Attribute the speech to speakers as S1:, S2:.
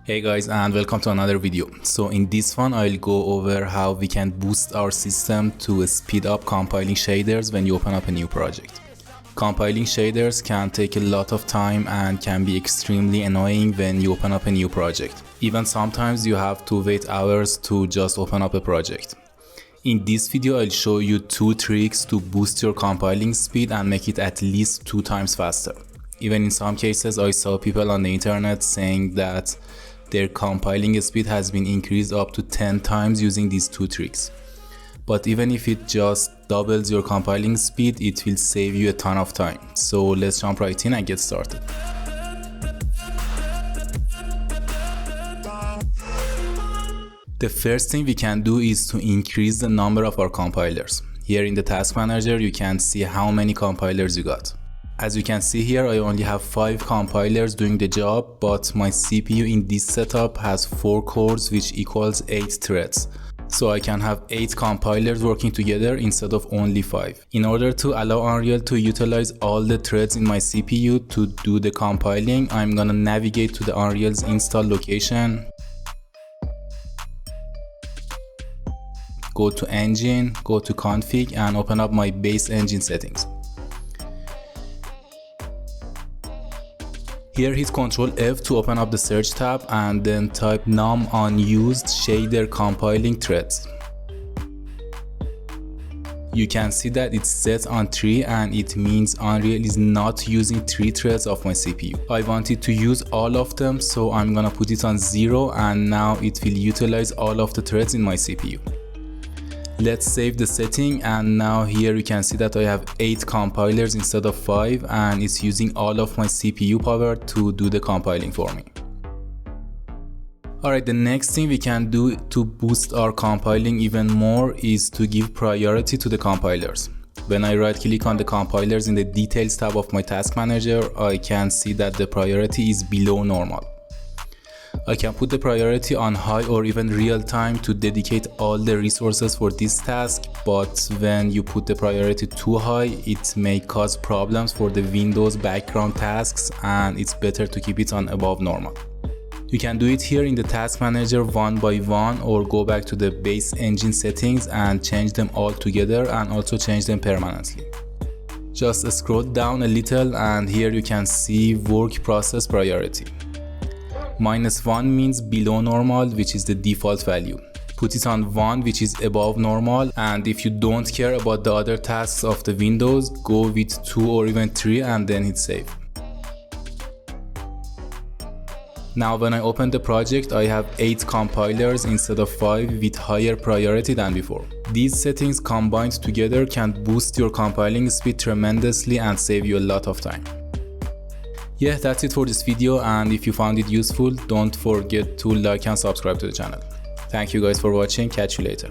S1: Hey guys, and welcome to another video. So in this one I'll go over how we can boost our system to speed up compiling shaders when you open up a new project. Compiling shaders can take a lot of time and can be extremely annoying when you open up a new project. Even sometimes you have to wait hours to just open up a project. In this video I'll show you 2 tricks to boost your compiling speed and make it at least 2 times faster. Even in some cases I saw people on the internet saying that their compiling speed has been increased up to 10 times using these 2 tricks. But even if it just doubles your compiling speed, it will save you a ton of time. So let's jump right in and get started. The first thing we can do is to increase the number of our compilers. Here in the task manager you can see how many compilers you got. As you can see here, I only have 5 compilers doing the job, but my CPU in this setup has 4 cores which equals 8 threads. So I can have 8 compilers working together instead of only 5. In order to allow Unreal to utilize all the threads in my CPU to do the compiling, I'm gonna navigate to the Unreal's install location, go to engine, go to config and open up my base engine settings. Here hit Ctrl F to open up the search tab and then type num unused shader compiling threads. You can see that it's set on 3 and it means Unreal is not using 3 threads of my CPU. I wanted to use all of them, so I'm gonna put it on 0 and now it will utilize all of the threads in my CPU. Let's save the setting, and now here you can see that I have 8 compilers instead of 5 and it's using all of my CPU power to do the compiling for me. Alright, the next thing we can do to boost our compiling even more is to give priority to the compilers. When I right click on the compilers in the details tab of my task manager, I can see that the priority is below normal. I can put the priority on high or even real time to dedicate all the resources for this task, but when you put the priority too high, it may cause problems for the Windows background tasks and it's better to keep it on above normal. You can do it here in the task manager one by one or go back to the base engine settings and change them all together and also change them permanently. Just scroll down a little and here you can see work process priority. -1 means below normal, which is the default value. Put it on 1, which is above normal, and if you don't care about the other tasks of the Windows, go with 2 or even 3 and then hit save. Now when I open the project, I have 8 compilers instead of 5 with higher priority than before. These settings combined together can boost your compiling speed tremendously and save you a lot of time. Yeah, that's it for this video, and if you found it useful, don't forget to like and subscribe to the channel. Thank you guys for watching, catch you later.